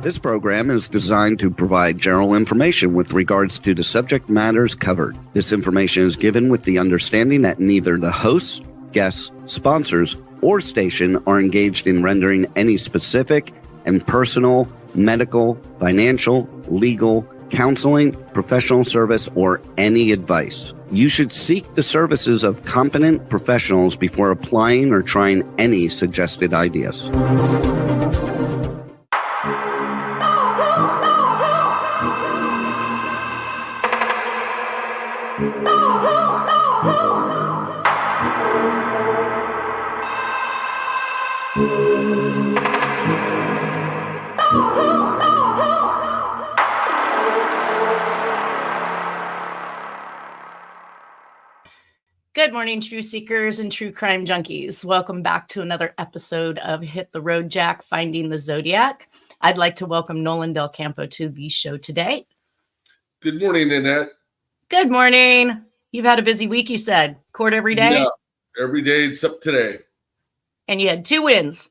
This program is designed to provide general information with regards to the subject matters covered. This information is given with the understanding that neither the hosts, guests, sponsors, or station are engaged in rendering any specific and personal, medical, financial, legal, counseling, professional service, or any advice. You should seek the services of competent professionals before applying or trying any suggested ideas. Good morning, true seekers and true crime junkies. Welcome back to another episode of Hit the Road Jack, Finding the Zodiac. I'd like to welcome Nolan Del Campo to the show today. Good morning, Nanette. Good morning. You've had a busy week, you said. Court every day? Yeah, every day except today. And you had 2 wins.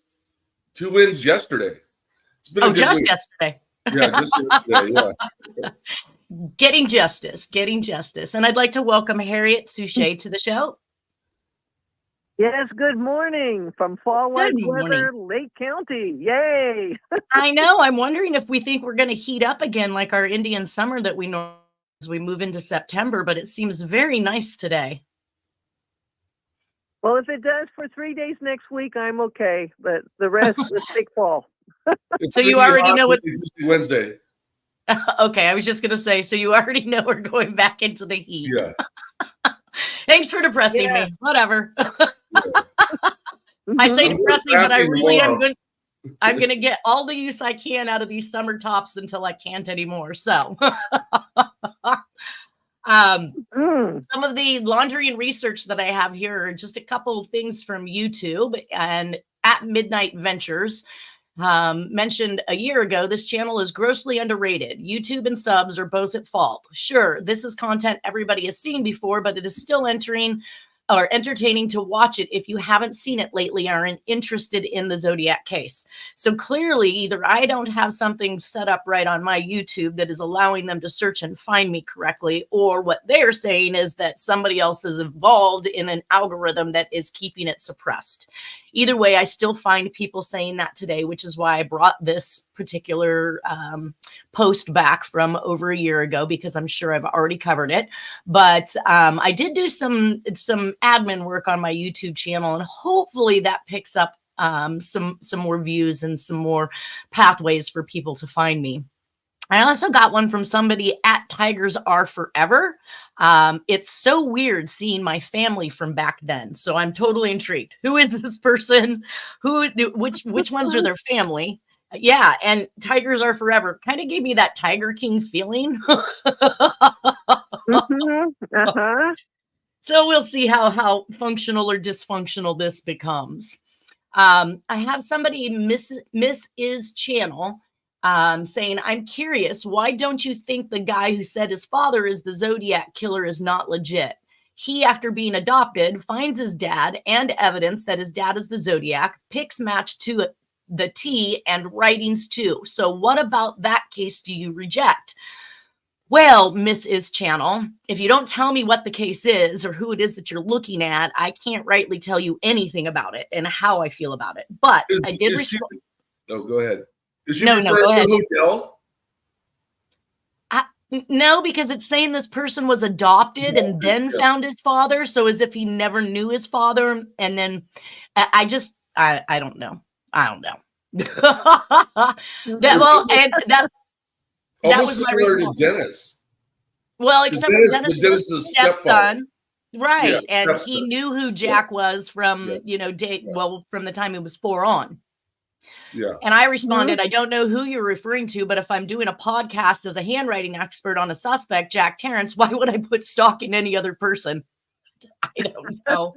2 wins yesterday. It's been a good just week. yesterday. Yeah, just yesterday, yeah. Getting justice. And I'd like to welcome Harriet Suchet to the show. Yes, good morning from fall-like weather, Lake County. Yay! I know. I'm wondering if we think we're going to heat up again like our Indian summer that we know as we move into September, but it seems very nice today. Well, if it does for 3 days next week, I'm okay, but the rest is thick fall. So you already know what Wednesday. Okay, I was just going to say, so you already know we're going back into the heat. Yeah. Thanks for depressing me. Whatever. I say depressing, but I really am good. I'm going to get all the use I can out of these summer tops until I can't anymore. So some of the laundry and research that I have here are just a couple of things from YouTube. And at Midnight Ventures mentioned a year ago, this channel is grossly underrated. YouTube and subs are both at fault. Sure, this is content everybody has seen before, but it is still entertaining to watch it if you haven't seen it lately or are interested in the Zodiac case. So clearly, either I don't have something set up right on my YouTube that is allowing them to search and find me correctly, or what they're saying is that somebody else is involved in an algorithm that is keeping it suppressed. Either way, I still find people saying that today, which is why I brought this particular post back from over a year ago, because I'm sure I've already covered it. But I did do some admin work on my YouTube channel, and hopefully that picks up some more views and some more pathways for people to find me. I also got one from somebody at Tigers Are Forever. It's so weird seeing my family from back then. So I'm totally intrigued. Who is this person? Which ones are their family? Yeah, and Tigers Are Forever kind of gave me that Tiger King feeling. So we'll see how functional or dysfunctional this becomes. I have somebody, Miss Is Channel, saying, I'm curious, why don't you think the guy who said his father is the Zodiac killer is not legit? He, after being adopted, finds his dad and evidence that his dad is the Zodiac, picks match to the T and writings too. So what about that case do you reject? Well, Miss Is Channel, if you don't tell me what the case is or who it is that you're looking at, I can't rightly tell you anything about it and how I feel about it. But I did respond. Oh, go ahead. Is she no, go ahead. Hotel? No, because it's saying this person was adopted and then found his father. So as if he never knew his father. And then I don't know. I don't know. That was my response. Dennis. Well, except for Dennis' stepson. Right. Yeah, and he knew who Jack was from, from the time he was 4 on. Yeah. And I responded, I don't know who you're referring to, but if I'm doing a podcast as a handwriting expert on a suspect, Jack Terrence, why would I put stock in any other person? I don't know.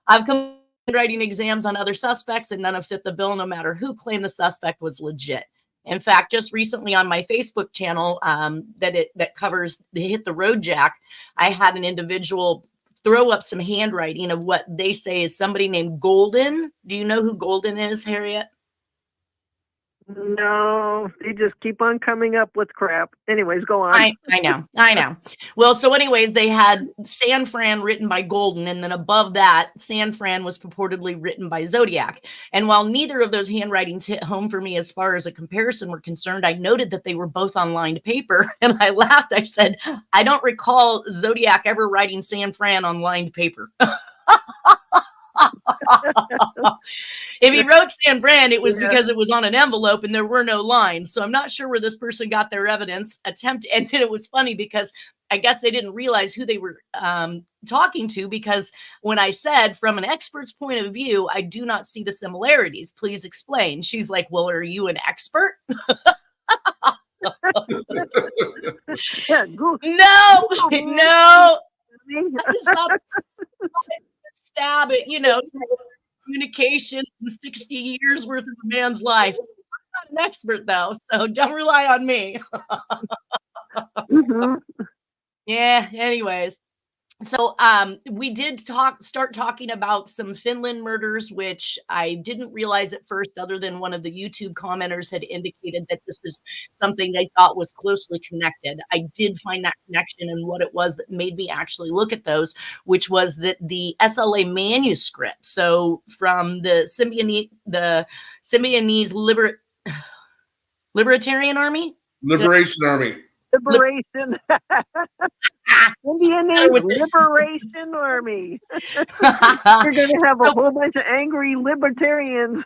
I've come writing exams on other suspects and none have fit the bill, no matter who claimed the suspect was legit. In fact, just recently on my Facebook channel that covers the Hit the Road Jack, I had an individual throw up some handwriting of what they say is somebody named Golden. Do you know who Golden is, Harriet? No, they just keep on coming up with crap. Anyways, go on. I know. Well, so anyways, they had San Fran written by Golden, and then above that, San Fran was purportedly written by Zodiac. And while neither of those handwritings hit home for me as far as a comparison were concerned, I noted that they were both on lined paper, and I laughed. I said, I don't recall Zodiac ever writing San Fran on lined paper. If he wrote San Fran, it was because it was on an envelope and there were no lines. So I'm not sure where this person got their evidence attempt. And then it was funny because I guess they didn't realize who they were talking to, because when I said, from an expert's point of view, I do not see the similarities. Please explain. She's like, well, are you an expert? Yeah, No. Stab it, communication in 60 years worth of a man's life. I'm not an expert though, so don't rely on me. Yeah, anyways. So we did start talking about some Finland murders, which I didn't realize at first, other than one of the YouTube commenters had indicated that this is something they thought was closely connected. I did find that connection, and what it was that made me actually look at those, which was that the SLA manuscript. So from the Symbionese Libertarian Army? Liberation Army. Liberation. Indian Liberation Army. You're going to have a whole bunch of angry libertarians.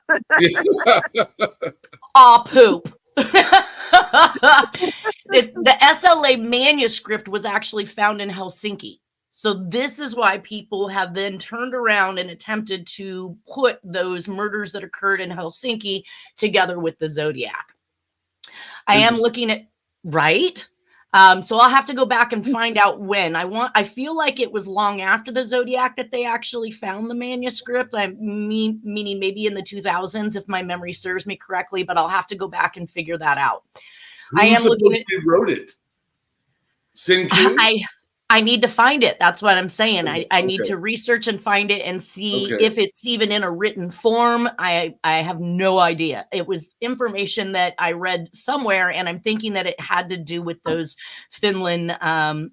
Aw, poop. The SLA manuscript was actually found in Helsinki. So this is why people have then turned around and attempted to put those murders that occurred in Helsinki together with the Zodiac. I am looking at, right? So I'll have to go back and find out when. I feel like it was long after the Zodiac that they actually found the manuscript. Meaning maybe in the 2000s, if my memory serves me correctly, but I'll have to go back and figure that out. Who wrote it? Sin-Q? I need to find it. That's what I'm saying. I need to research and find it and see if it's even in a written form. I have no idea. It was information that I read somewhere, and I'm thinking that it had to do with those Finland or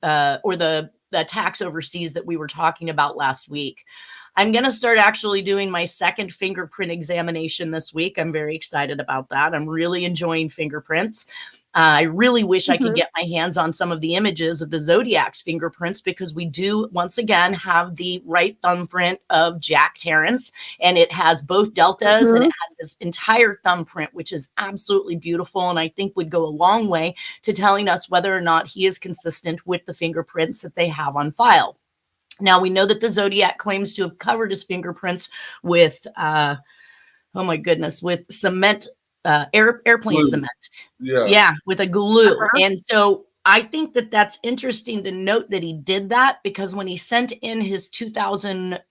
the attacks overseas that we were talking about last week. I'm going to start actually doing my second fingerprint examination this week. I'm very excited about that. I'm really enjoying fingerprints. I really wish I could get my hands on some of the images of the Zodiac's fingerprints, because we do, once again, have the right thumbprint of Jack Terrence, and it has both deltas and it has his entire thumbprint, which is absolutely beautiful, and I think would go a long way to telling us whether or not he is consistent with the fingerprints that they have on file. Now, we know that the Zodiac claims to have covered his fingerprints with, with cement, airplane glue. Cement. Yeah, with a glue. And so I think that that's interesting to note that he did that, because when he sent in his 2002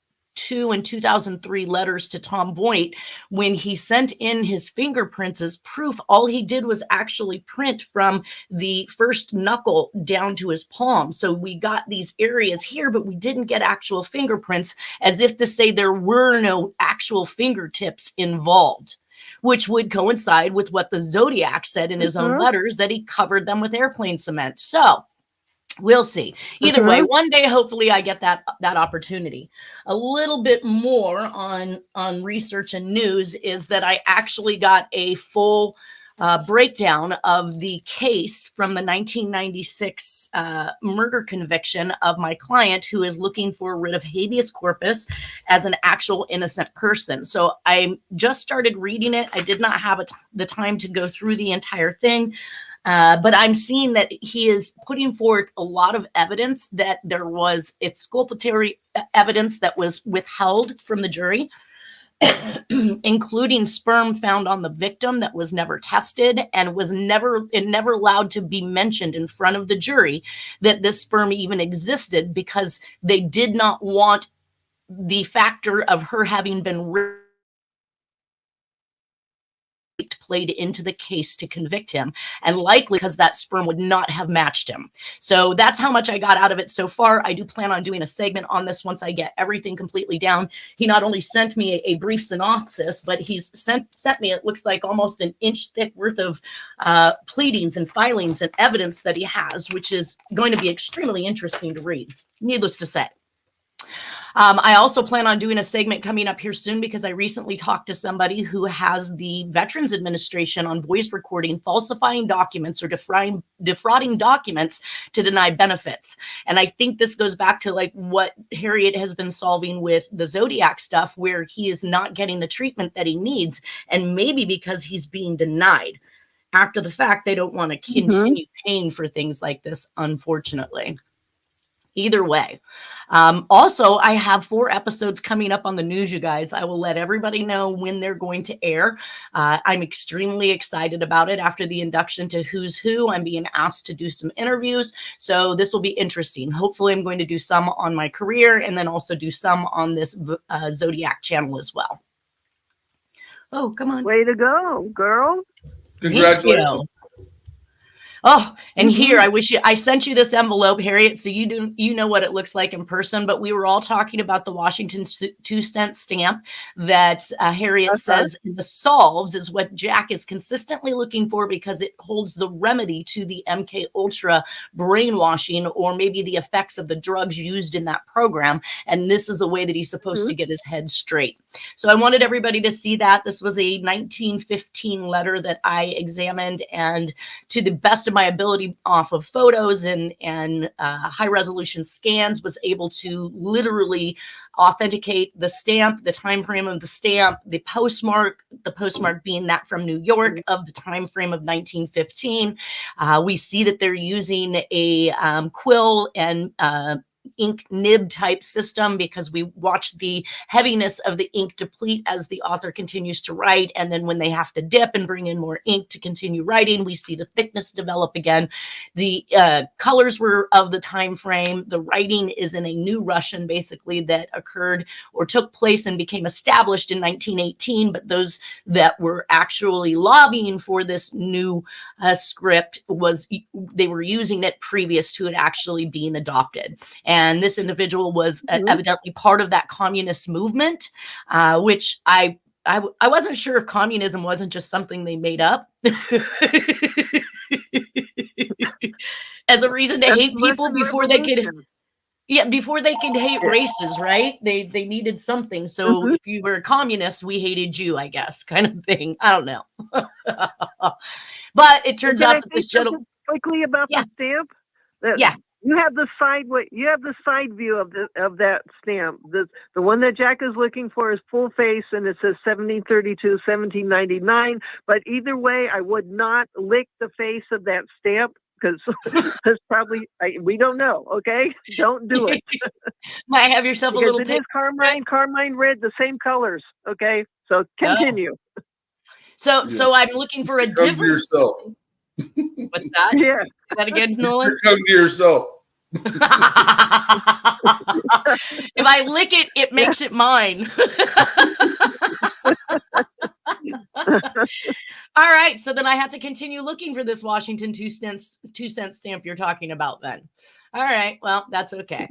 and 2003 letters to Tom Voigt, when he sent in his fingerprints as proof, all he did was actually print from the first knuckle down to his palm. So we got these areas here, but we didn't get actual fingerprints, as if to say there were no actual fingertips involved, which would coincide with what the Zodiac said in his own letters, that he covered them with airplane cement. So we'll see. Either way, one day, hopefully I get that opportunity. A little bit more on research and news is that I actually got a full breakdown of the case from the 1996 murder conviction of my client, who is looking for a writ of habeas corpus as an actual innocent person. So I just started reading it. I did not have the time to go through the entire thing. But I'm seeing that he is putting forth a lot of evidence that there was exculpatory evidence that was withheld from the jury, including sperm found on the victim that was never tested and was never allowed to be mentioned in front of the jury that this sperm even existed, because they did not want the factor of her having been raped played into the case to convict him, and likely because that sperm would not have matched him. So that's how much I got out of it so far. I do plan on doing a segment on this once I get everything completely down. He not only sent me a brief synopsis, but he's sent me, it looks like almost an inch thick worth of pleadings and filings and evidence that he has, which is going to be extremely interesting to read, needless to say. I also plan on doing a segment coming up here soon because I recently talked to somebody who has the Veterans Administration on voice recording, falsifying documents or defrauding documents to deny benefits. And I think this goes back to like what Harriet has been solving with the Zodiac stuff, where he is not getting the treatment that he needs. And maybe because he's being denied. After the fact, they don't want to continue paying for things like this, unfortunately. Either way. Also, I have 4 episodes coming up on the news, you guys. I will let everybody know when they're going to air. I'm extremely excited about it. After the induction to Who's Who, I'm being asked to do some interviews. So this will be interesting. Hopefully, I'm going to do some on my career and then also do some on this Zodiac channel as well. Oh, come on. Way to go, girl. Congratulations. Oh, and here, I sent you this envelope, Harriet, so you know what it looks like in person, but we were all talking about the Washington 2-cent stamp that Harriet says the solves is what Jack is consistently looking for because it holds the remedy to the MK Ultra brainwashing or maybe the effects of the drugs used in that program. And this is the way that he's supposed to get his head straight. So I wanted everybody to see that. This was a 1915 letter that I examined, and to the best of my ability off of photos and high resolution scans, was able to literally authenticate the stamp, the time frame of the stamp, the postmark being that from New York of the time frame of 1915. We see that they're using a quill and ink nib type system because we watch the heaviness of the ink deplete as the author continues to write, and then when they have to dip and bring in more ink to continue writing, we see the thickness develop again. The colors were of the time frame. The writing is in a new Russian basically that occurred or took place and became established in 1918, but those that were actually lobbying for this new script they were using it previous to it actually being adopted. And this individual was evidently part of that communist movement, which I wasn't sure if communism wasn't just something they made up as a reason to hate people before they could. Yeah, before they could hate races, right? They needed something. So if you were a communist, we hated you, I guess, kind of thing. I don't know. But it turns out that this gentleman quickly about the stamp. You have the side view of that stamp. The one that Jack is looking for is full face, and it says 1732, 1799. But either way, I would not lick the face of that stamp because probably we don't know. Okay, don't do it. Might have yourself a little. It is carmine red, the same colors. Okay, so continue. So I'm looking for a different. What's that? Yeah. Say that again, Nolan? Come to yourself. If I lick it, it makes it mine. All right. So then I have to continue looking for this Washington 2-cent stamp you're talking about then. All right. Well, that's okay.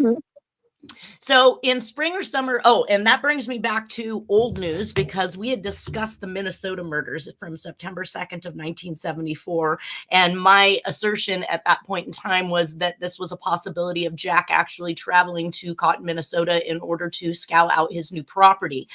So in spring or summer, and that brings me back to old news because we had discussed the Minnesota murders from September 2nd of 1974. And my assertion at that point in time was that this was a possibility of Jack actually traveling to Cotton, Minnesota in order to scout out his new property.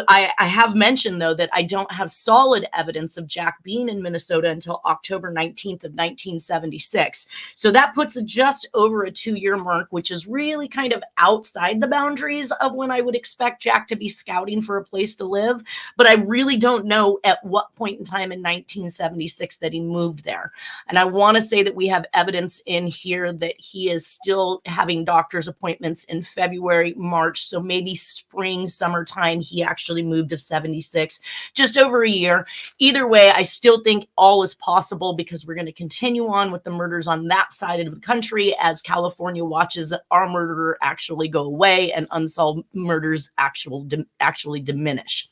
I have mentioned, though, that I don't have solid evidence of Jack being in Minnesota until October 19th of 1976. So that puts it just over a 2-year mark, which is really kind of outside the boundaries of when I would expect Jack to be scouting for a place to live. But I really don't know at what point in time in 1976 that he moved there. And I want to say that we have evidence in here that he is still having doctor's appointments in February, March. So maybe spring, summertime, he actually moved of 76, just over a year. Either way, I still think all is possible because we're going to continue on with the murders on that side of the country as California watches our murderer actually go away and unsolved murders actually diminish.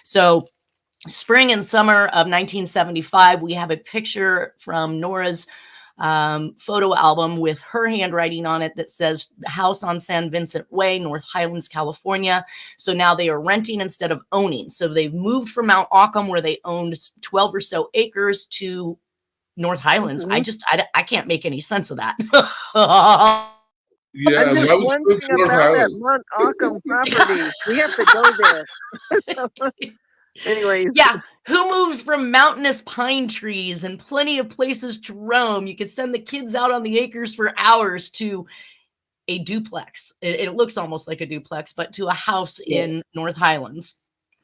So Spring and summer of 1975, we have a picture from Nora's photo album with her handwriting on it that says the house on San Vincent Way, North Highlands, California. So now they are renting instead of owning. So they've moved from Mount Auckham, where they owned 12 or so acres, to North Highlands. I can't make any sense of that. Yeah, I'm just why would you wondering move to North about that Highlands? Mount Auckham property. We have to go there. Anyways. Yeah, who moves from mountainous pine trees and plenty of places to roam? You could send the kids out on the acres for hours to a duplex. It looks almost like a duplex, but to a house in North Highlands.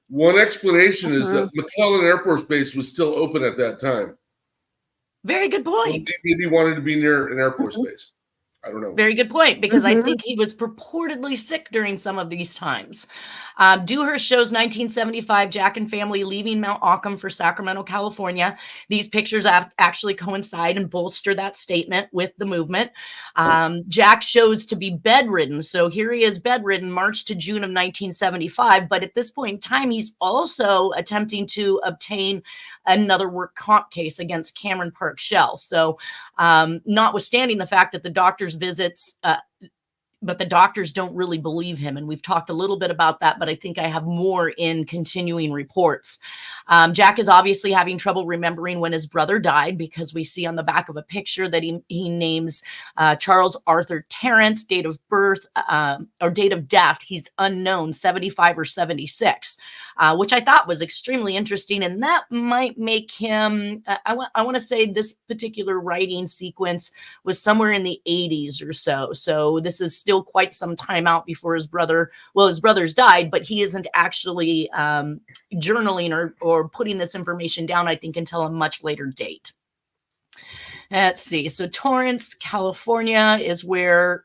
One explanation is that McClellan Air Force Base was still open at that time. Very good point. Maybe he wanted to be near an Air Force Base. I don't know. Very good point, because I think he was purportedly sick during some of these times. Dewhurst shows 1975 Jack and family leaving Mount Auckham for Sacramento, California. These pictures actually coincide and bolster that statement with the movement. Jack shows to be bedridden. So here he is bedridden March to June of 1975. But at this point in time, he's also attempting to obtain another work comp case against Cameron Park Shell. So notwithstanding the fact that the doctor's visits, but the doctors don't really believe him. And we've talked a little bit about that, but I think I have more in continuing reports. Jack is obviously having trouble remembering when his brother died, because we see on the back of a picture that he names Charles Arthur Terrence, date of birth or date of death. He's unknown, 75 or 76, which I thought was extremely interesting. And that might make him, I want to say this particular writing sequence was somewhere in the 80s or so. So this is still quite some time out before his brother's died, but he isn't actually journaling or putting this information down, I think, until a much later date. Let's see. So Torrance, California is where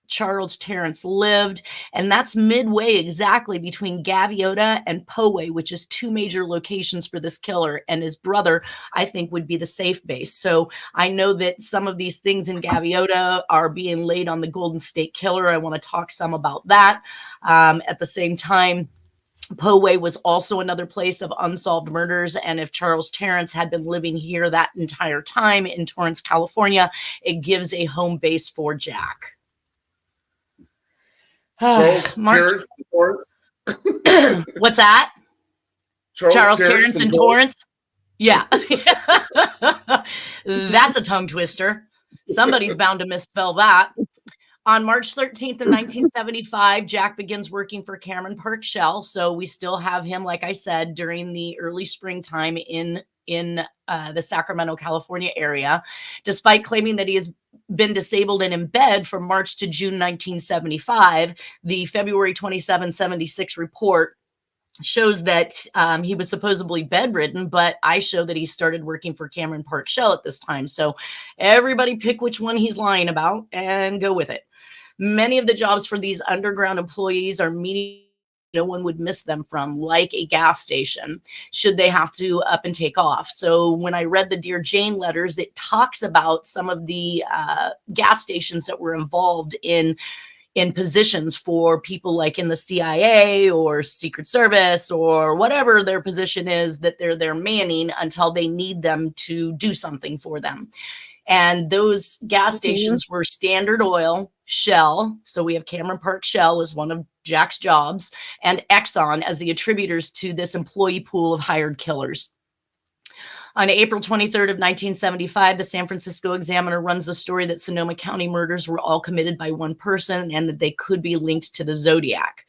Charles Terrence lived, and that's midway exactly between Gaviota and Poway, which is two major locations for this killer. And his brother, I think, would be the safe base. So I know that some of these things in Gaviota are being laid on the Golden State Killer. I want to talk some about that. At the same time, Poway was also another place of unsolved murders. And if Charles Terrence had been living here that entire time in Torrance, California, it gives a home base for Jack. Charles Terrence and Torrance? What's that? Charles Terrence and Torrance? Yeah. That's a tongue twister. Somebody's bound to misspell that. On March 13th of 1975, Jack begins working for Cameron Park Shell. So we still have him, like I said, during the early springtime in the Sacramento, California area, despite claiming that he has been disabled and in bed from March to June 1975. The February 27, 76 report shows that he was supposedly bedridden, but I show that he started working for Cameron Park Shell at this time. So everybody pick which one he's lying about and go with it. Many of the jobs for these underground employees are meeting no one would miss them from, like a gas station, should they have to up and take off. So when I read the Dear Jane letters, it talks about some of the gas stations that were involved in positions for people like in the CIA or Secret Service or whatever their position is, that they're there manning until they need them to do something for them. And those gas stations were Standard Oil, Shell. So we have Cameron Park Shell as one of Jack's jobs, and Exxon as the attributors to this employee pool of hired killers. On April 23rd of 1975, the San Francisco Examiner runs the story that Sonoma County murders were all committed by one person and that they could be linked to the Zodiac.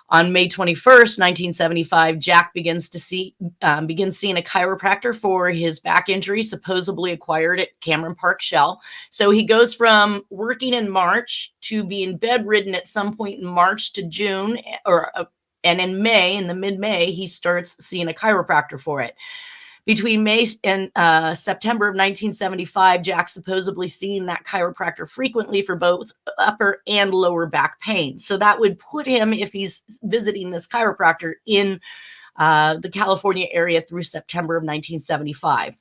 On May 21st, 1975, Jack begins seeing a chiropractor for his back injury, supposedly acquired at Cameron Park Shell. So he goes from working in March to being bedridden at some point in March to June, and in May, in the mid-May, he starts seeing a chiropractor for it. Between May and September of 1975, Jack supposedly seeing that chiropractor frequently for both upper and lower back pain. So that would put him, if he's visiting this chiropractor, in the California area through September of 1975.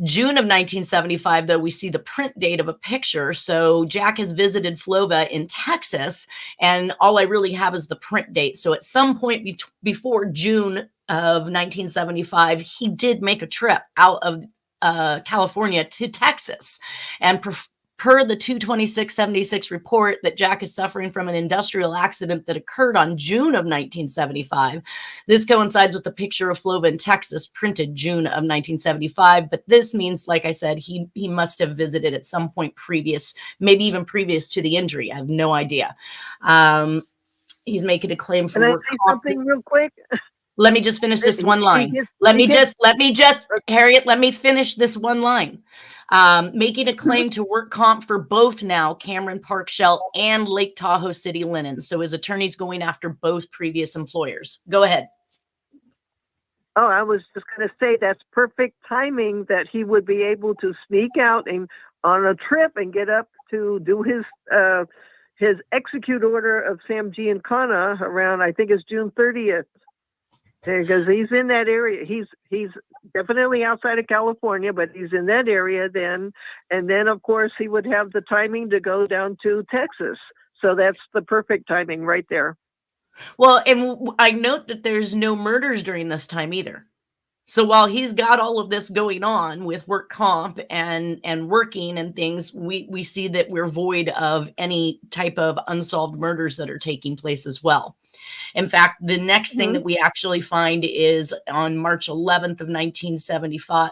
June of 1975, though, we see the print date of a picture. So Jack has visited Flova in Texas, and all I really have is the print date. So at some point before June of 1975, he did make a trip out of California to Texas. And per the 2/26/76 report that Jack is suffering from an industrial accident that occurred on June of 1975. This coincides with the picture of Flova in Texas printed June of 1975. But this means, like I said, he must have visited at some point previous, maybe even previous to the injury. I have no idea. He's making a claim for work. Can I say something real quick? Let me just finish this one line. Harriet, let me finish this one line. Making a claim to work comp for both now Cameron Park Shell and Lake Tahoe City Linen. So his attorney's going after both previous employers. Go ahead. Oh, I was just going to say that's perfect timing that he would be able to sneak out and on a trip and get up to do his execute order of Sam Giancana around, I think it's June 30th. Because he's in that area. He's definitely outside of California, but he's in that area then. And then, of course, he would have the timing to go down to Texas. So that's the perfect timing right there. Well, and I note that there's no murders during this time either. So while he's got all of this going on with work comp and working and things, we see that we're void of any type of unsolved murders that are taking place as well. In fact, the next thing that we actually find is on March 11th of 1975.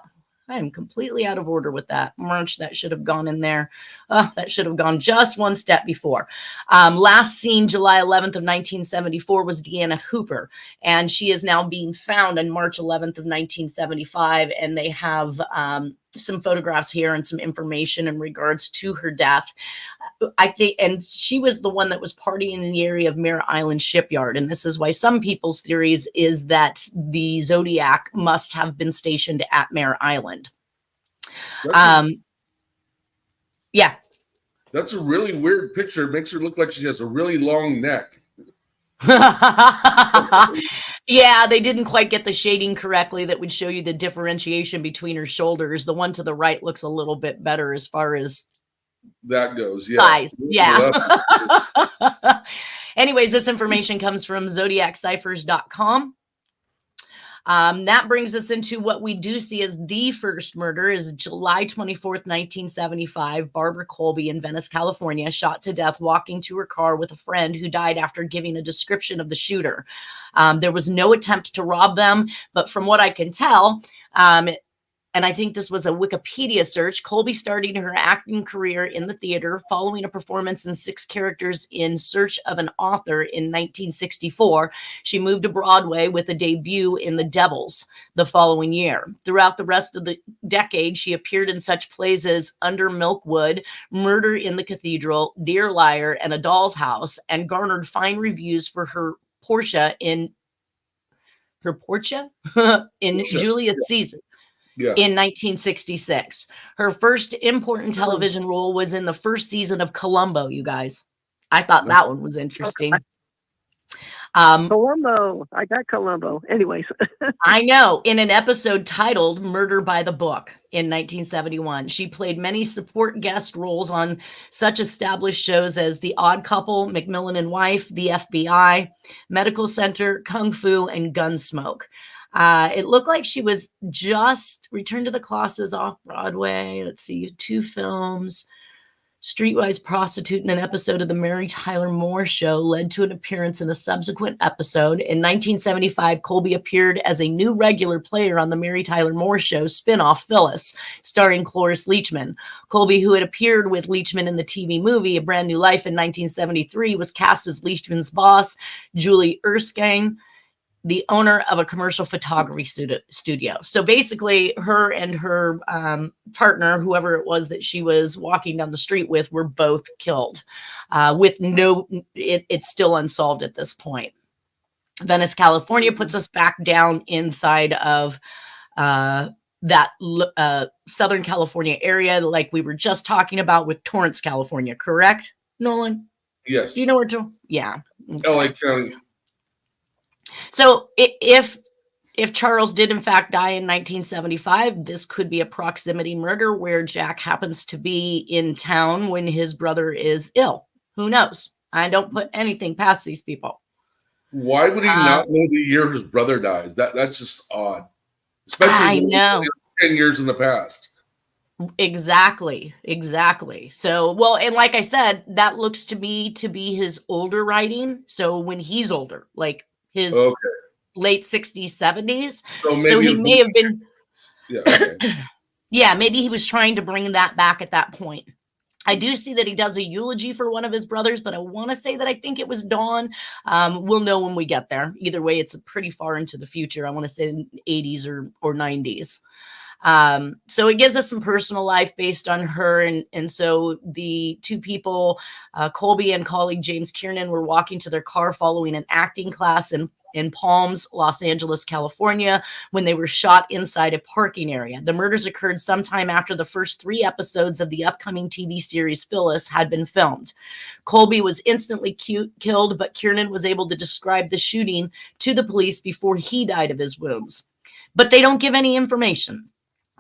I am completely out of order with that. March, that should have gone in there. That should have gone just one step before. Last seen July 11th of 1974 was Deanna Hooper, and she is now being found on March 11th of 1975, and they have some photographs here and some information in regards to her death. I think, and she was the one that was partying in the area of Mare Island Shipyard, and this is why some people's theories is that the Zodiac must have been stationed at Mare Island. Yeah. That's a really weird picture. It makes her look like she has a really long neck. Yeah, they didn't quite get the shading correctly that would show you the differentiation between her shoulders. The one to the right looks a little bit better as far as that goes. Yeah. Size. Yeah. Anyways, this information comes from zodiacciphers.com. That brings us into what we do see as the first murder is July 24th, 1975. Barbara Colby in Venice, California, shot to death walking to her car with a friend who died after giving a description of the shooter. There was no attempt to rob them, but from what I can tell, and I think this was a Wikipedia search, Colby started her acting career in the theater following a performance in Six Characters in Search of an Author in 1964. She moved to Broadway with a debut in The Devils the following year. Throughout the rest of the decade, she appeared in such plays as Under Milkwood, Murder in the Cathedral, Dear Liar, and A Doll's House, and garnered fine reviews for her Portia in Julius Caesar. Yeah. In 1966. Her first important television role was in the first season of Columbo, you guys. I thought that one was interesting. Columbo. I got Columbo. Anyways. I know. In an episode titled Murder by the Book in 1971. She played many support guest roles on such established shows as The Odd Couple, Macmillan and Wife, The FBI, Medical Center, Kung Fu, and Gunsmoke. It looked like she was just returned to the classes off Broadway. Let's see, 2 films. Streetwise Prostitute in an episode of the Mary Tyler Moore Show led to an appearance in a subsequent episode. In 1975, Colby appeared as a new regular player on the Mary Tyler Moore Show spinoff Phyllis, starring Cloris Leachman. Colby, who had appeared with Leachman in the TV movie A Brand New Life in 1973, was cast as Leachman's boss, Julie Erskine, the owner of a commercial photography studio. So basically her and her partner, whoever it was that she was walking down the street with, were both killed with it's still unsolved at this point. Venice, California puts us back down inside of that Southern California area, like we were just talking about with Torrance, California, correct, Nolan? Yes. Do you know where to? Yeah. LA County. So if Charles did in fact die in 1975, this could be a proximity murder where Jack happens to be in town when his brother is ill. Who knows? I don't put anything past these people. Why would he not know the year his brother dies? That's just odd. Especially I know. 10 years in the past. Exactly. So, well, and like I said, that looks to me to be his older writing. So when he's older, like his late 60s, 70s. So he may have been, yeah, maybe he was trying to bring that back at that point. I do see that he does a eulogy for one of his brothers, but I want to say that I think it was Dawn. We'll know when we get there. Either way, it's pretty far into the future. I want to say 80s or 90s. So it gives us some personal life based on her. And so the two people, Colby and colleague James Kiernan, were walking to their car following an acting class in Palms, Los Angeles, California, when they were shot inside a parking area. The murders occurred sometime after the first 3 episodes of the upcoming TV series Phyllis had been filmed. Colby was instantly killed, but Kiernan was able to describe the shooting to the police before he died of his wounds. But they don't give any information.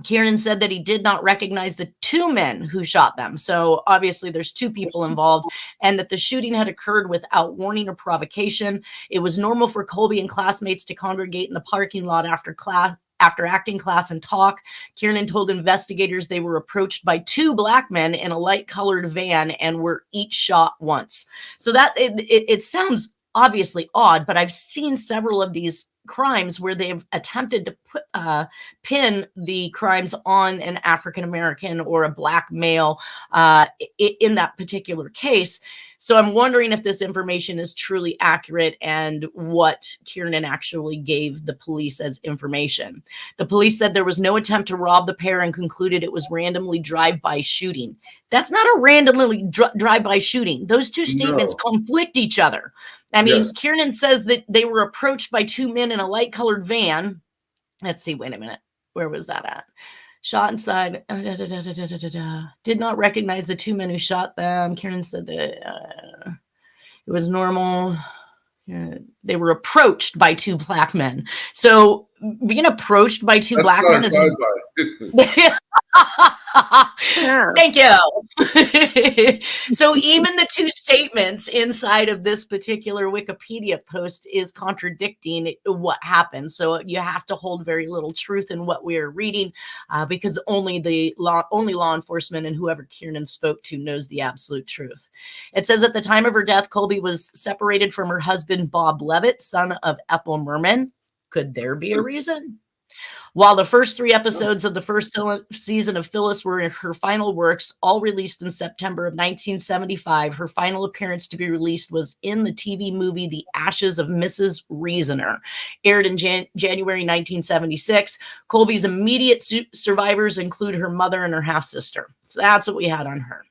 Kiernan said that he did not recognize the 2 men who shot them. So obviously there's 2 people involved, and that the shooting had occurred without warning or provocation. It was normal for Colby and classmates to congregate in the parking lot after acting class and talk. Kiernan told investigators they were approached by 2 black men in a light-colored van and were each shot once. So that it sounds obviously odd, but I've seen several of these crimes where they've attempted to pin the crimes on an African American or a black male in that particular case. So I'm wondering if this information is truly accurate and what Kiernan actually gave the police as information. The police said there was no attempt to rob the pair and concluded it was randomly drive-by shooting. That's not a randomly drive-by shooting. Those 2 statements conflict each other. I mean, Kiernan says that they were approached by 2 men in a light-colored van. Let's see, wait a minute. Where was that at? Shot inside. Did not recognize the 2 men who shot them. Kiernan said that it was normal. They were approached by 2 black men. So being approached by 2 black men is... Thank you. So even the 2 statements inside of this particular Wikipedia post is contradicting what happened. So you have to hold very little truth in what we are reading, because only law enforcement and whoever Kiernan spoke to knows the absolute truth. It says at the time of her death, Colby was separated from her husband, Bob Levitt, son of Ethel Merman. Could there be a reason? While the first 3 episodes of the first season of Phyllis were her final works, all released in September of 1975, her final appearance to be released was in the TV movie The Ashes of Mrs. Reasoner, aired in January 1976. Colby's immediate survivors include her mother and her half-sister. So that's what we had on her.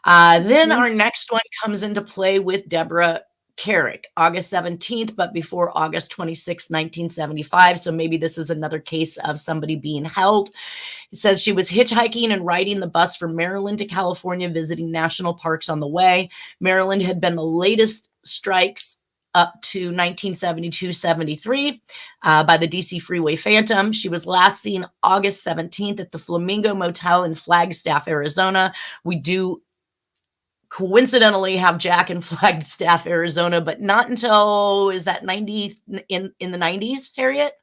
Then our next one comes into play with Deborah Carrick, August 17th, but before August 26, 1975. So maybe this is another case of somebody being held. It says she was hitchhiking and riding the bus from Maryland to California, visiting national parks on the way. Maryland had been the latest strikes up to 1972-73 by the DC Freeway Phantom. She was last seen August 17th at the Flamingo Motel in Flagstaff, Arizona. We do coincidentally have Jack in Flagstaff, Arizona, but not until, is that 90 in the 90s, Harriet?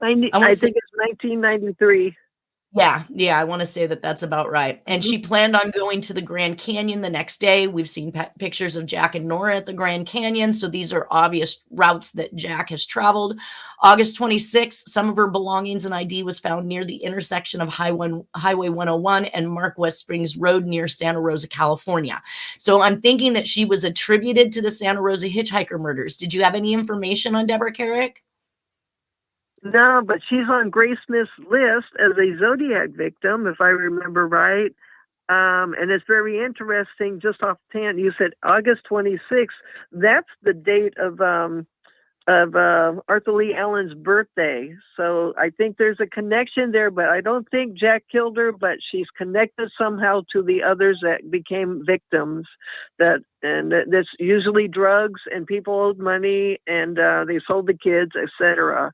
I think it's 1993. Yeah, I want to say that that's about right. And she planned on going to the Grand Canyon the next day. We've seen pictures of Jack and Nora at the Grand Canyon. So these are obvious routes that Jack has traveled. August 26th, some of her belongings and ID was found near the intersection of Highway 101 and Mark West Springs Road near Santa Rosa, California. So I'm thinking that she was attributed to the Santa Rosa hitchhiker murders. Did you have any information on Deborah Carrick? No, but she's on Graysmith's list as a Zodiac victim, if I remember right. And it's very interesting, just offhand, you said August 26th. That's the date of Arthur Lee Allen's birthday. So I think there's a connection there, but I don't think Jack killed her, but she's connected somehow to the others that became victims. That's usually drugs, and people owed money, and they sold the kids, etc.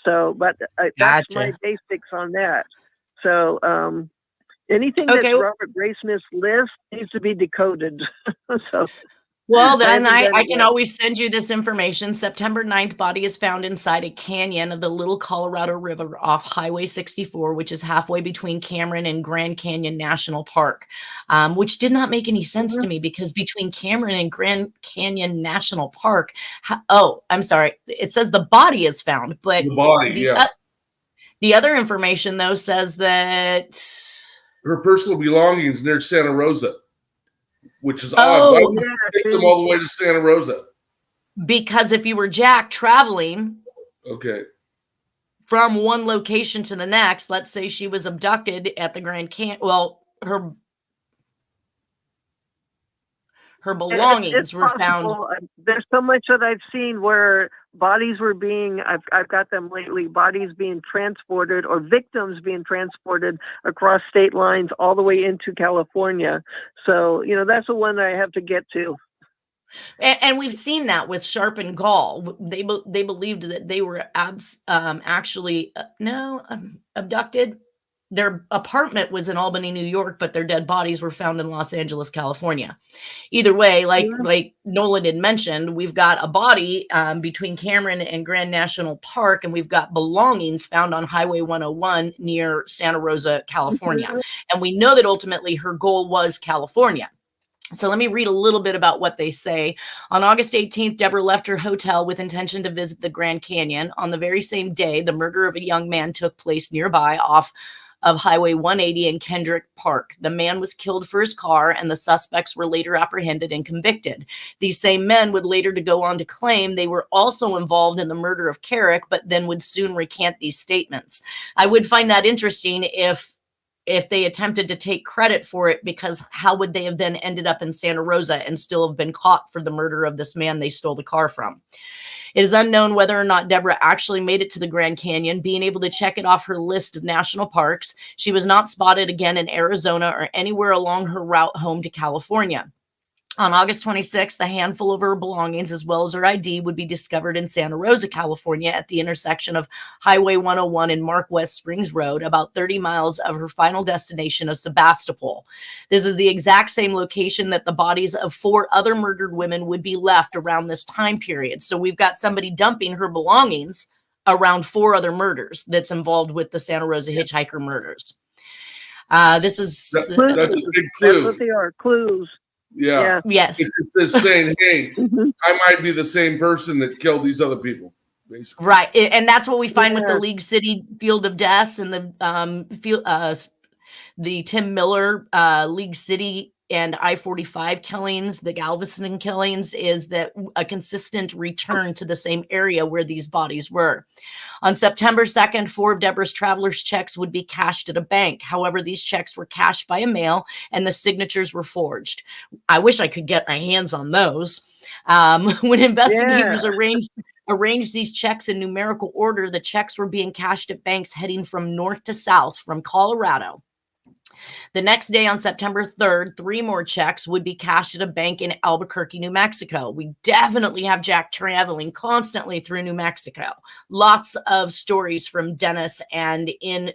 So, but that's my basics on that. So, anything that's Robert Graysmith's list needs to be decoded. So, Well, then haven't done I it can yet. always send you this information. September 9th, body is found inside a canyon of the Little Colorado River off Highway 64, which is halfway between Cameron and Grand Canyon National Park, which did not make any sense to me because between Cameron and Grand Canyon National Park, I'm sorry, it says the body is found, but The body, the other information, though, says that her personal belongings near Santa Rosa, which is odd. Why would you take them all the way to Santa Rosa? Because if you were Jack traveling from one location to the next, let's say she was abducted at the Grand Canyon, well, her belongings were found. There's so much that I've seen where bodies were being, I've got them lately, bodies being transported or victims being transported across state lines all the way into California. So, that's the one I have to get to. And we've seen that with Sharp and Gall. They believed that they were actually abducted. Their apartment was in Albany, New York, but their dead bodies were found in Los Angeles, California. Either way, like Nolan had mentioned, we've got a body between Cameron and Grand National Park, and we've got belongings found on Highway 101 near Santa Rosa, California. And we know that ultimately her goal was California. So let me read a little bit about what they say. On August 18th, Deborah left her hotel with intention to visit the Grand Canyon. On the very same day, the murder of a young man took place nearby off of Highway 180 in Kendrick Park. The man was killed for his car, and the suspects were later apprehended and convicted. These same men would later to go on to claim they were also involved in the murder of Carrick, but then would soon recant these statements. I would find that interesting if they attempted to take credit for it, because how would they have then ended up in Santa Rosa and still have been caught for the murder of this man they stole the car from? It is unknown whether or not Deborah actually made it to the Grand Canyon, being able to check it off her list of national parks. She was not spotted again in Arizona or anywhere along her route home to California. On August 26th, a handful of her belongings, as well as her ID, would be discovered in Santa Rosa, California, at the intersection of Highway 101 and Mark West Springs Road, about 30 miles of her final destination of Sebastopol. This is the exact same location that the bodies of 4 other murdered women would be left around this time period. So we've got somebody dumping her belongings around 4 other murders that's involved with the Santa Rosa hitchhiker murders. This is... That's a big clue. That's what they are, clues. Yeah. Yes. It's just saying, hey, I might be the same person that killed these other people, basically. Right. And that's what we find with the League City Field of Deaths and the Tim Miller League City and I-45 killings, the Galveston killings, is that a consistent return to the same area where these bodies were. On September 2nd, 4 of Deborah's traveler's checks would be cashed at a bank. However, these checks were cashed by a mail and the signatures were forged. I wish I could get my hands on those. When investigators arranged these checks in numerical order, the checks were being cashed at banks heading from north to south from Colorado. The next day, on September 3rd, 3 more checks would be cashed at a bank in Albuquerque, New Mexico. We definitely have Jack traveling constantly through New Mexico. Lots of stories from Dennis and in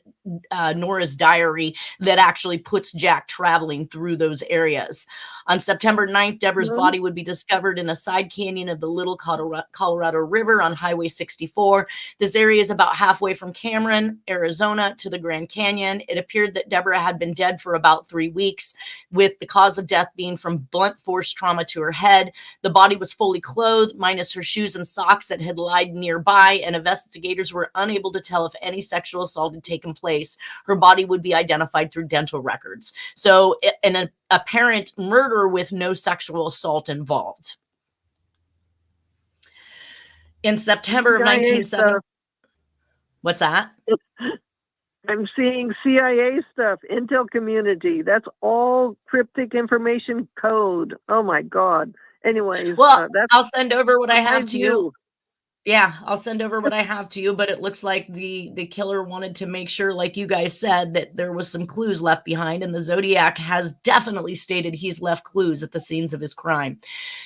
Nora's diary that actually puts Jack traveling through those areas. On September 9th, Deborah's body would be discovered in a side canyon of the Little Colorado River on Highway 64. This area is about halfway from Cameron, Arizona, to the Grand Canyon. It appeared that Deborah had been dead for about 3 weeks, with the cause of death being from blunt force trauma to her head. The body was fully clothed, minus her shoes and socks that had lied nearby, and investigators were unable to tell if any sexual assault had taken place. Her body would be identified through dental records. So an apparent murder with no sexual assault involved. In September of 1970, what's that? I'm seeing CIA stuff, intel community. That's all cryptic information code. Oh my God. Anyways, well, I'll send over what I have to you. Yeah, I'll send over what I have to you, but it looks like the killer wanted to make sure, like you guys said, that there was some clues left behind, and the Zodiac has definitely stated he's left clues at the scenes of his crime.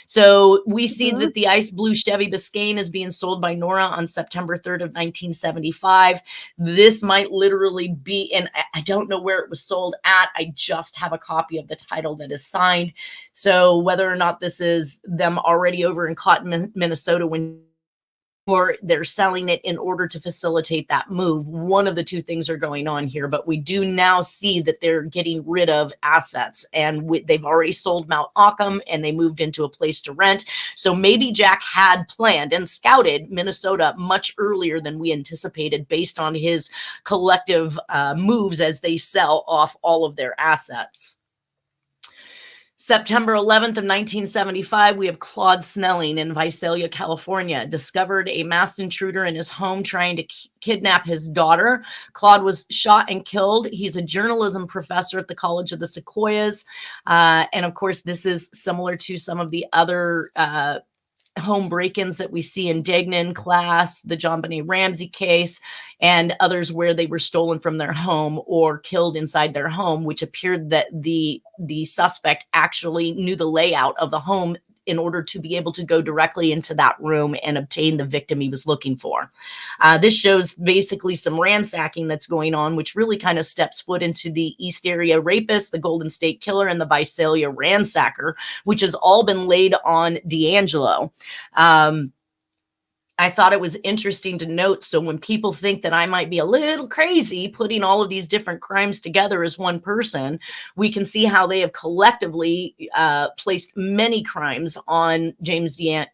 So we see that the ice blue Chevy Biscayne is being sold by Nora on September 3rd of 1975. This might literally be, and I don't know where it was sold at. I just have a copy of the title that is signed. So whether or not this is them already over in Cotton, Minnesota, or they're selling it in order to facilitate that move. One of the two things are going on here, but we do now see that they're getting rid of assets, and they've already sold Mount Auckham and they moved into a place to rent. So maybe Jack had planned and scouted Minnesota much earlier than we anticipated based on his collective moves as they sell off all of their assets. September 11th of 1975, we have Claude Snelling in Visalia, California, discovered a masked intruder in his home trying to kidnap his daughter. Claude was shot and killed. He's a journalism professor at the College of the Sequoias. And of course, this is similar to some of the other home break-ins that we see in Degnan class, the John Benet Ramsey case, and others where they were stolen from their home or killed inside their home, which appeared that the suspect actually knew the layout of the home in order to be able to go directly into that room and obtain the victim he was looking for. This shows basically some ransacking that's going on, which really kind of steps foot into the East Area Rapist, the Golden State Killer, and the Visalia Ransacker, which has all been laid on D'Angelo. I thought it was interesting to note. So when people think that I might be a little crazy putting all of these different crimes together as one person, we can see how they have collectively placed many crimes on D'Angelo.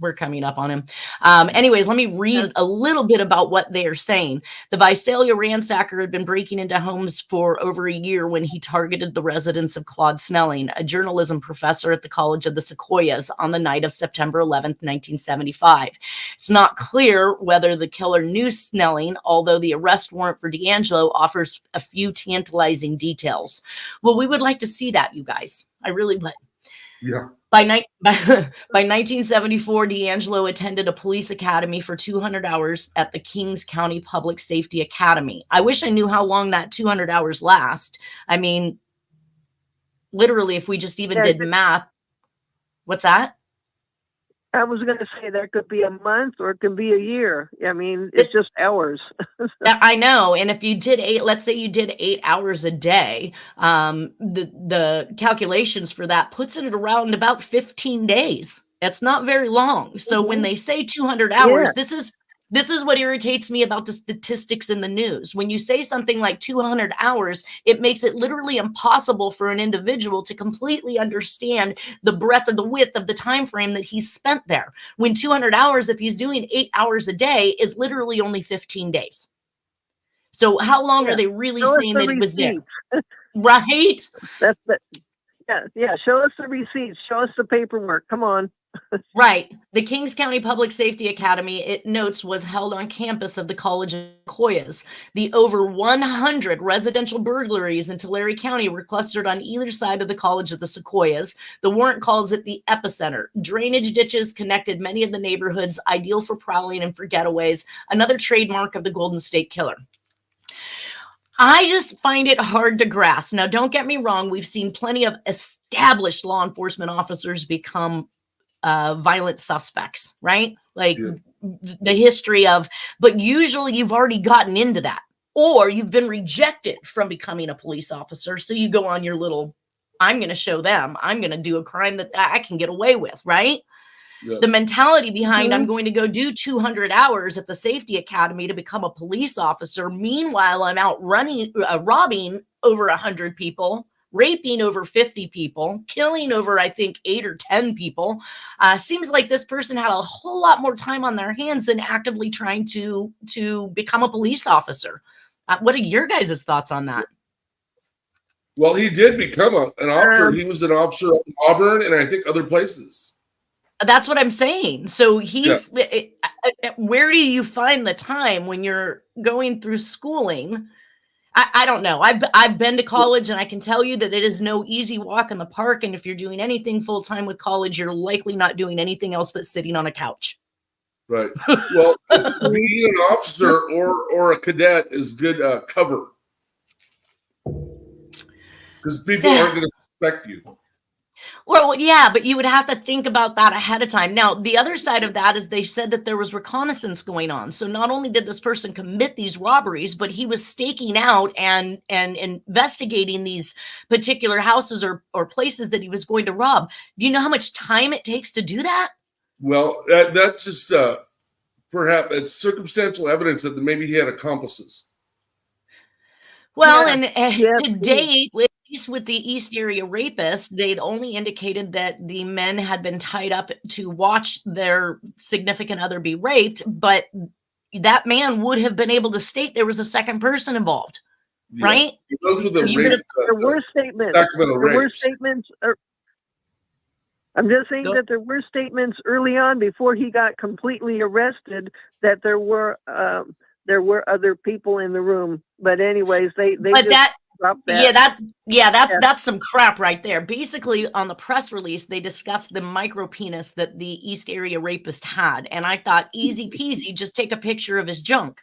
We're coming up on him. Anyways, let me read a little bit about what they are saying. The Visalia Ransacker had been breaking into homes for over a year when he targeted the residence of Claude Snelling, a journalism professor at the College of the Sequoias, on the night of September 11th, 1975. It's not clear whether the killer knew Snelling, although the arrest warrant for D'Angelo offers a few tantalizing details. Well, we would like to see that, you guys. I really would. Yeah. By 1974, D'Angelo attended a police academy for 200 hours at the Kings County Public Safety Academy. I wish I knew how long that 200 hours last. I mean, literally, if we just even did math. What's that? I was going to say that could be a month or it could be a year. I mean, it's just hours. I know. And if you did let's say you did 8 hours a day, the calculations for that puts it at around about 15 days. That's not very long. So when they say 200 hours, this is what irritates me about the statistics in the news. When you say something like 200 hours, it makes it literally impossible for an individual to completely understand the breadth or the width of the time frame that he's spent there. When 200 hours, if he's doing 8 hours a day, is literally only 15 days. So how long are they really saying that it was there? Right? That's the, yeah. Show us the receipts. Show us the paperwork. Come on. Right. The Kings County Public Safety Academy, it notes, was held on campus of the College of Sequoias. The over 100 residential burglaries in Tulare County were clustered on either side of the College of the Sequoias. The warrant calls it the epicenter. Drainage ditches connected many of the neighborhoods, ideal for prowling and for getaways, another trademark of the Golden State Killer. I just find it hard to grasp. Now, don't get me wrong. We've seen plenty of established law enforcement officers become violent suspects, right? Like the history of, but usually you've already gotten into that, or you've been rejected from becoming a police officer. So you go on your little, I'm going to show them, I'm going to do a crime that I can get away with, right? The mentality behind I'm going to go do 200 hours at the safety academy to become a police officer. Meanwhile, I'm out robbing over 100 people, raping over 50 people, killing over, I think, 8 or 10 people. Seems like this person had a whole lot more time on their hands than actively trying to become a police officer. What are your guys' thoughts on that? Well, he did become an officer. He was an officer in Auburn and I think other places. That's what I'm saying. So he's, where do you find the time when you're going through schooling I don't know. I've been to college, and I can tell you that it is no easy walk in the park. And if you're doing anything full time with college, you're likely not doing anything else but sitting on a couch. Right. Well, it's being an officer or a cadet is good cover because people aren't going to suspect you. Well, yeah, but you would have to think about that ahead of time. Now, the other side of that is they said that there was reconnaissance going on. So not only did this person commit these robberies, but he was staking out and investigating these particular houses or places that he was going to rob. Do you know how much time it takes to do that? Well, that's just perhaps it's circumstantial evidence that maybe he had accomplices. Well, and to date, at least with the East Area rapist, they'd only indicated that the men had been tied up to watch their significant other be raped, but that man would have been able to state there was a second person involved, right? Those were the there were statements. There were statements. I'm just saying that there were statements early on before he got completely arrested that there were other people in the room. But anyways, they but just dropped that. That's some crap right there. Basically, on the press release, they discussed the micro penis that the East Area rapist had, and I thought, easy peasy, just take a picture of his junk.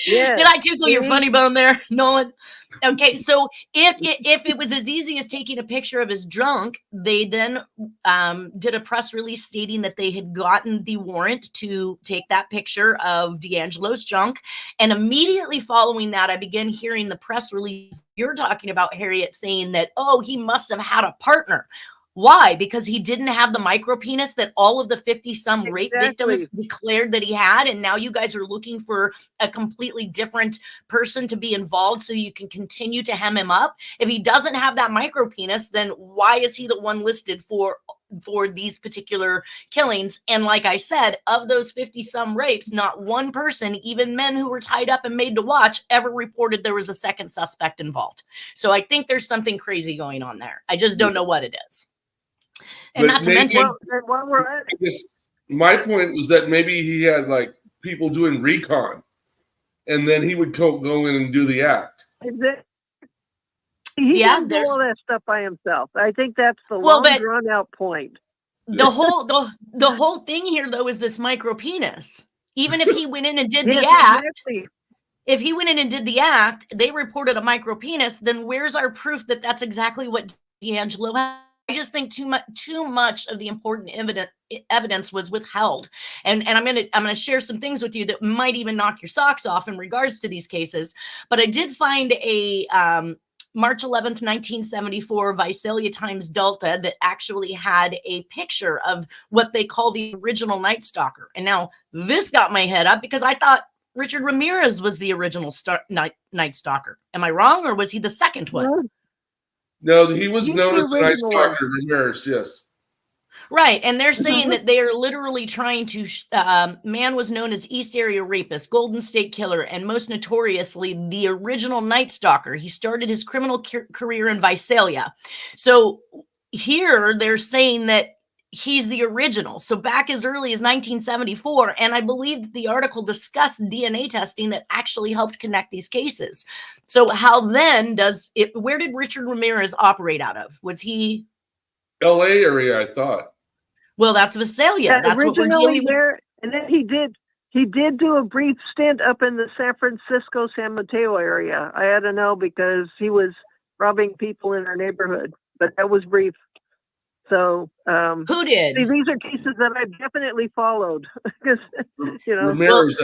Yeah. Did I tickle your funny bone there, Nolan? Okay, so if it was as easy as taking a picture of his junk, they then did a press release stating that they had gotten the warrant to take that picture of D'Angelo's junk. And immediately following that, I began hearing the press release you're talking about, Harriet, saying that, oh, he must have had a partner. Why? Because he didn't have the micro penis that all of the 50-some rape victims declared that he had. And now you guys are looking for a completely different person to be involved so you can continue to hem him up. If he doesn't have that micro penis, then why is he the one listed for these particular killings? And like I said, of those 50-some rapes, not one person, even men who were tied up and made to watch, ever reported there was a second suspect involved. So I think there's something crazy going on there. I just don't know what it is. And not to mention, my point was that maybe he had like people doing recon, and then he would go in and do the act. He didn't do all that stuff by himself. I think that's the drawn out point. The whole thing here, though, is this micro penis. Even if he went in and did the act, if he went in and did the act, they reported a micro penis. Then where's our proof that that's exactly what D'Angelo had? I just think too much of the important evidence was withheld, and I'm gonna share some things with you that might even knock your socks off in regards to these cases. But I did find a March 11th, 1974 Visalia Times Delta that actually had a picture of what they call the original Night Stalker. And now this got my head up because I thought Richard Ramirez was the original Night Stalker. Am I wrong, or was he the second one? No, he was known as the Night Stalker, Ramirez, yes. Right, and they're saying that they are literally trying to, man was known as East Area Rapist, Golden State Killer, and most notoriously, the original Night Stalker. He started his criminal career in Visalia. So here, they're saying that he's the original. So back as early as 1974, and I believe the article discussed DNA testing that actually helped connect these cases. So how then where did Richard Ramirez operate out of? Was he LA area, I thought. Well, that's Visalia. That's what we're dealing with. And then he did do a brief stint up in the San Francisco, San Mateo area. I had to know because he was robbing people in our neighborhood, but that was brief. So who did? See, these are cases that I've definitely followed because Ramirez.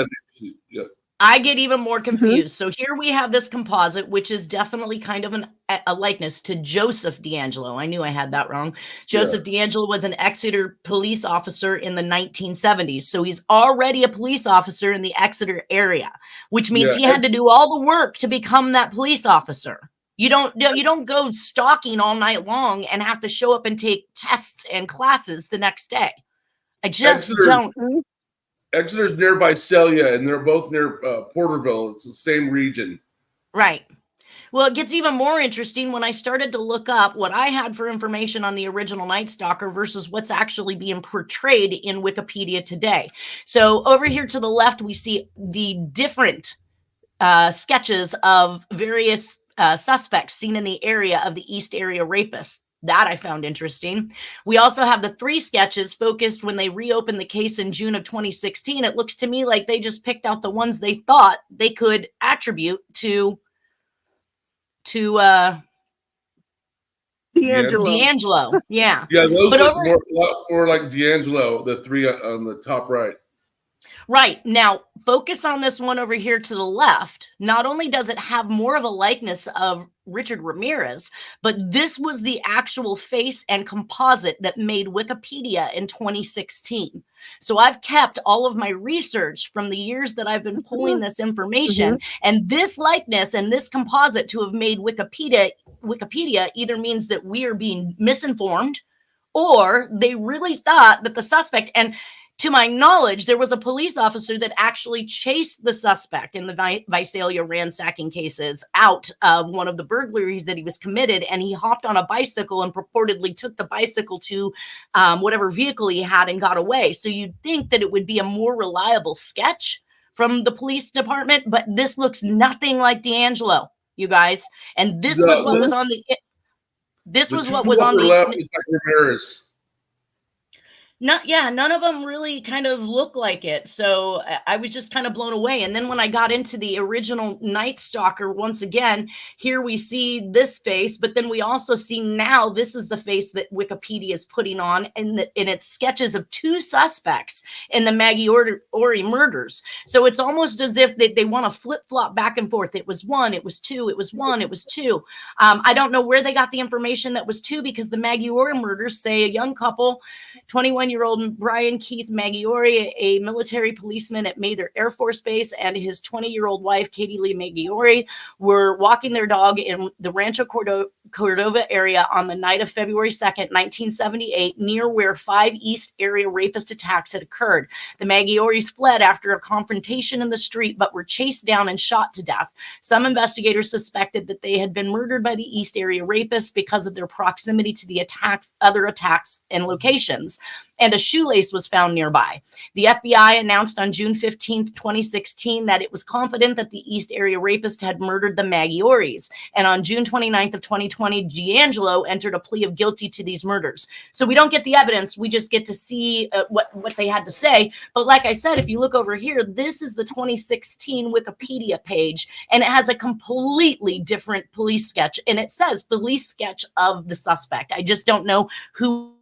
I get even more confused. So here we have this composite, which is definitely kind of a likeness to Joseph D'Angelo. I knew I had that wrong. Joseph D'Angelo was an Exeter police officer in the 1970s. So he's already a police officer in the Exeter area, which means he had to do all the work to become that police officer. You don't go stalking all night long and have to show up and take tests and classes the next day. I just don't. Exeter's nearby Celia, and they're both near Porterville. It's the same region. Right. Well, it gets even more interesting when I started to look up what I had for information on the original Night Stalker versus what's actually being portrayed in Wikipedia today. So over here to the left, we see the different sketches of various suspects seen in the area of the East Area Rapists. That I found interesting. We also have the 3 sketches focused when they reopened the case in June of 2016. It looks to me like they just picked out the ones they thought they could attribute to D'Angelo. Yeah. Yeah, those but look a lot more like D'Angelo, the 3 on the top right. Right. Now, focus on this one over here to the left. Not only does it have more of a likeness of Richard Ramirez, but this was the actual face and composite that made Wikipedia in 2016. So I've kept all of my research from the years that I've been pulling this information, and this likeness and this composite to have made Wikipedia either means that we are being misinformed, or they really thought that the suspect, and to my knowledge, there was a police officer that actually chased the suspect in the Visalia ransacking cases out of one of the burglaries that he was committed, and he hopped on a bicycle and purportedly took the bicycle to whatever vehicle he had and got away. So you'd think that it would be a more reliable sketch from the police department, but this looks nothing like D'Angelo, you guys. And this was what was on the. This was what was on the. Ramirez. None of them really kind of look like it. So I was just kind of blown away. And then when I got into the original Night Stalker, once again, here we see this face, but then we also see now this is the face that Wikipedia is putting on in its sketches of 2 suspects in the Maggie Ori murders. So it's almost as if they want to flip-flop back and forth. It was 1, it was 2, it was 1, it was 2. I don't know where they got the information that was 2, because the Maggie Ori murders say a young couple, 21-year-old Brian Keith Maggiore, a military policeman at Mather Air Force Base, and his 20-year-old wife, Katie Lee Maggiore, were walking their dog in the Rancho Cordova area on the night of February 2nd, 1978, near where 5 East Area rapist attacks had occurred. The Maggiores fled after a confrontation in the street, but were chased down and shot to death. Some investigators suspected that they had been murdered by the East Area rapists because of their proximity to the other attacks and locations, and a shoelace was found nearby. The FBI announced on June 15, 2016, that it was confident that the East Area rapist had murdered the Maggiores. And on June 29th of 2020, D'Angelo entered a plea of guilty to these murders. So we don't get the evidence. We just get to see what they had to say. But like I said, if you look over here, this is the 2016 Wikipedia page, and it has a completely different police sketch. And it says police sketch of the suspect. I just don't know who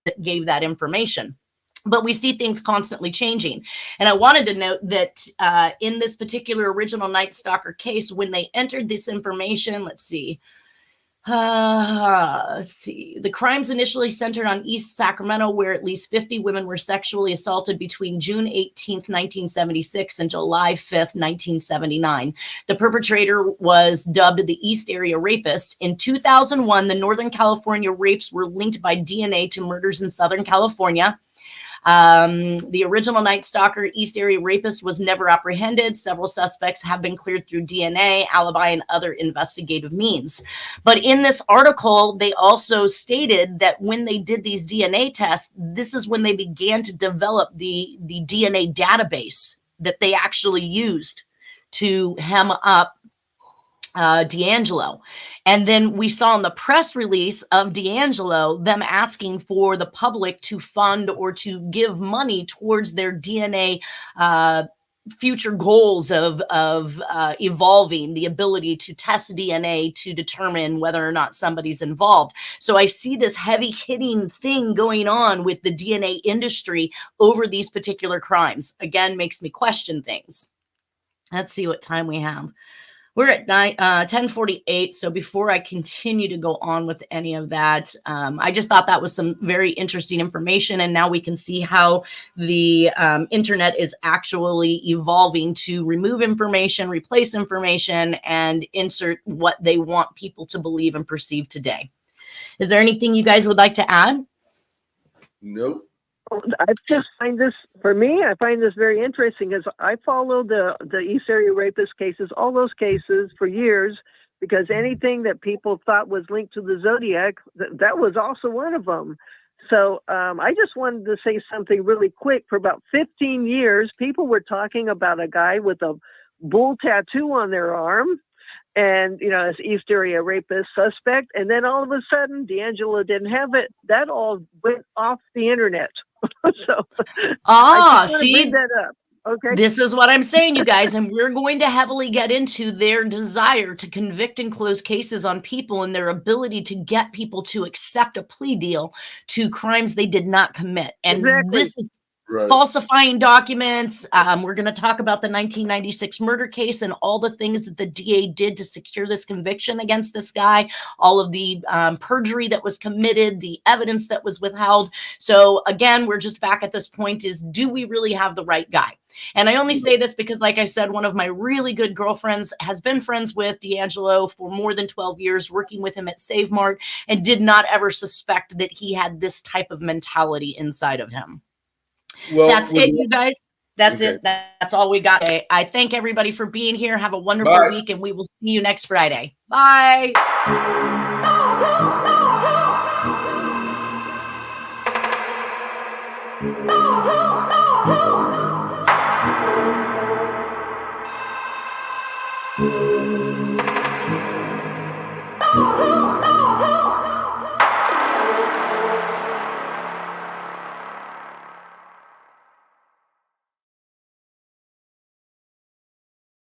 that gave that information. But we see things constantly changing. And I wanted to note that in this particular original Night Stalker case, when they entered this information, let's see, the crimes initially centered on East Sacramento, where at least 50 women were sexually assaulted between June 18th, 1976 and July 5th, 1979. The perpetrator was dubbed the East Area Rapist. In 2001, the Northern California rapes were linked by DNA to murders in Southern California. The original Night Stalker East Area Rapist was never apprehended. Several suspects have been cleared through DNA, alibi, and other investigative means. But in this article, they also stated that when they did these DNA tests, this is when they began to develop the DNA database that they actually used to hem up D'Angelo. And then we saw in the press release of D'Angelo them asking for the public to fund or to give money towards their DNA future goals of evolving the ability to test DNA to determine whether or not somebody's involved. So I see this heavy hitting thing going on with the DNA industry over these particular crimes. Again, makes me question things. Let's see what time we have. We're at 10:48. So before I continue to go on with any of that, I just thought that was some very interesting information. And now we can see how the internet is actually evolving to remove information, replace information, and insert what they want people to believe and perceive today. Is there anything you guys would like to add? Nope. I just find this, for me, I find this very interesting, as I followed the East Area Rapist cases, all those cases for years, because anything that people thought was linked to the Zodiac, that was also one of them. So I just wanted to say something really quick. For about 15 years, people were talking about a guy with a bull tattoo on their arm, and as East Area rapist suspect. And then all of a sudden, D'Angelo didn't have it. That all went off the internet. So I just want to bring that up. Okay. This is what I'm saying, you guys, and we're going to heavily get into their desire to convict and close cases on people and their ability to get people to accept a plea deal to crimes they did not commit. And this is falsifying documents. We're going to talk about the 1996 murder case and all the things that the DA did to secure this conviction against this guy, all of the perjury that was committed, the evidence that was withheld. So again, we're just back at this point is, do we really have the right guy? And I only say this because, like I said, one of my really good girlfriends has been friends with D'Angelo for more than 12 years, working with him at Save Mart, and did not ever suspect that he had this type of mentality inside of him. Well, that's it, you guys. That's it. That's all we got today. I thank everybody for being here. Have a wonderful week, and we will see you next Friday. Bye. Oh,